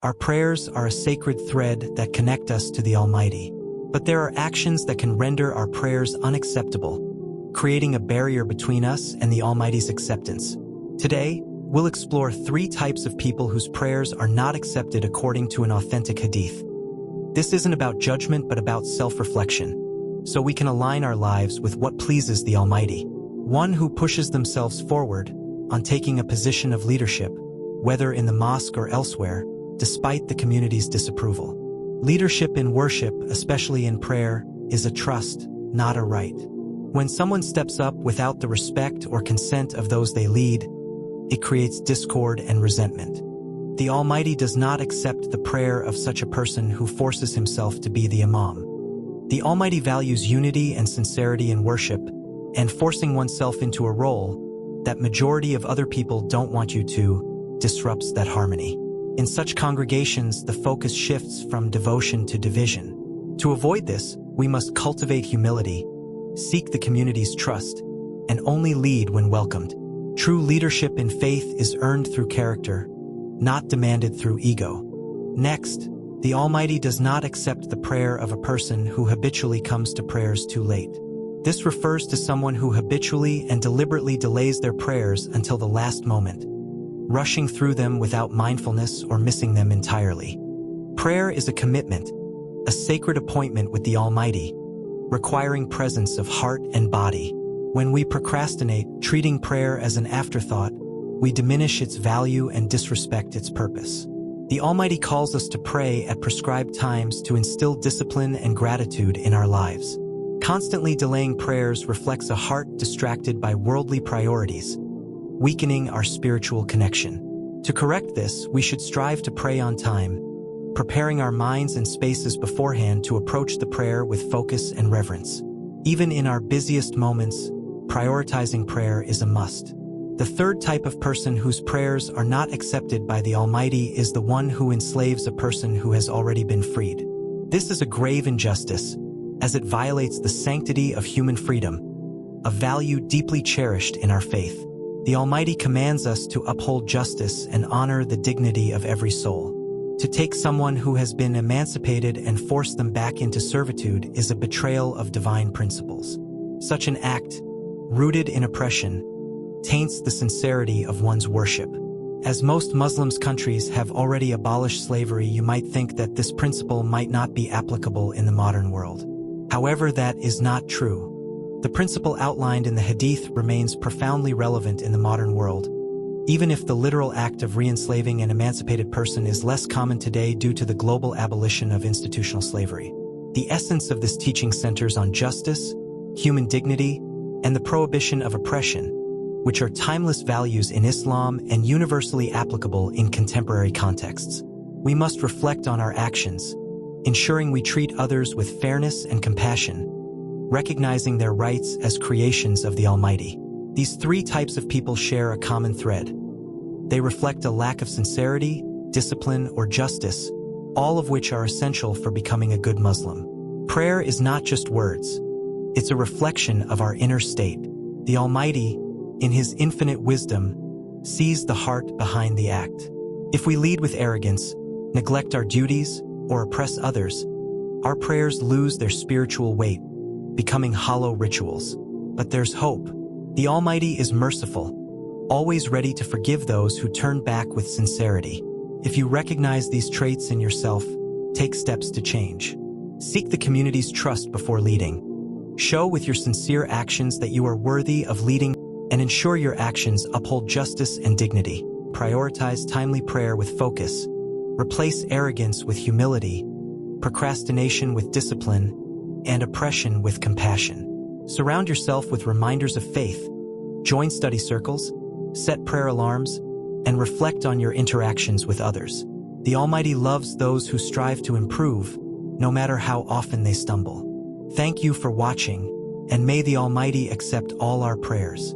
Our prayers are a sacred thread that connect us to the Almighty. But there are actions that can render our prayers unacceptable, creating a barrier between us and the Almighty's acceptance. Today, we'll explore 3 types of people whose prayers are not accepted according to an authentic hadith. This isn't about judgment but about self-reflection, so we can align our lives with what pleases the Almighty. One who pushes themselves forward on taking a position of leadership, whether in the mosque or elsewhere, despite the community's disapproval. Leadership in worship, especially in prayer, is a trust, not a right. When someone steps up without the respect or consent of those they lead, it creates discord and resentment. The Almighty does not accept the prayer of such a person who forces himself to be the imam. The Almighty values unity and sincerity in worship, and forcing oneself into a role that majority of other people don't want you to disrupts that harmony. In such congregations, the focus shifts from devotion to division. To avoid this, we must cultivate humility, seek the community's trust, and only lead when welcomed. True leadership in faith is earned through character, not demanded through ego. Next, the Almighty does not accept the prayer of a person who habitually comes to prayers too late. This refers to someone who habitually and deliberately delays their prayers until the last moment, rushing through them without mindfulness or missing them entirely. Prayer is a commitment, a sacred appointment with the Almighty, requiring presence of heart and body. When we procrastinate, treating prayer as an afterthought, we diminish its value and disrespect its purpose. The Almighty calls us to pray at prescribed times to instill discipline and gratitude in our lives. Constantly delaying prayers reflects a heart distracted by worldly priorities, weakening our spiritual connection. To correct this, we should strive to pray on time, preparing our minds and spaces beforehand to approach the prayer with focus and reverence. Even in our busiest moments, prioritizing prayer is a must. The 3rd type of person whose prayers are not accepted by the Almighty is the one who enslaves a person who has already been freed. This is a grave injustice, as it violates the sanctity of human freedom, a value deeply cherished in our faith. The Almighty commands us to uphold justice and honor the dignity of every soul. To take someone who has been emancipated and force them back into servitude is a betrayal of divine principles. Such an act, rooted in oppression, taints the sincerity of one's worship. As most Muslim countries have already abolished slavery, you might think that this principle might not be applicable in the modern world. However, that is not true. The principle outlined in the Hadith remains profoundly relevant in the modern world, even if the literal act of re-enslaving an emancipated person is less common today due to the global abolition of institutional slavery. The essence of this teaching centers on justice, human dignity, and the prohibition of oppression, which are timeless values in Islam and universally applicable in contemporary contexts. We must reflect on our actions, ensuring we treat others with fairness and compassion, recognizing their rights as creations of the Almighty. These 3 types of people share a common thread. They reflect a lack of sincerity, discipline, or justice, all of which are essential for becoming a good Muslim. Prayer is not just words. It's a reflection of our inner state. The Almighty, in His infinite wisdom, sees the heart behind the act. If we lead with arrogance, neglect our duties, or oppress others, our prayers lose their spiritual weight, becoming hollow rituals. But there's hope. The Almighty is merciful, always ready to forgive those who turn back with sincerity. If you recognize these traits in yourself, take steps to change. Seek the community's trust before leading. Show with your sincere actions that you are worthy of leading, and ensure your actions uphold justice and dignity. Prioritize timely prayer with focus. Replace arrogance with humility, procrastination with discipline, and oppression with compassion. Surround yourself with reminders of faith. Join study circles, set prayer alarms, and reflect on your interactions with others. The Almighty loves those who strive to improve, no matter how often they stumble. Thank you for watching, and may the Almighty accept all our prayers.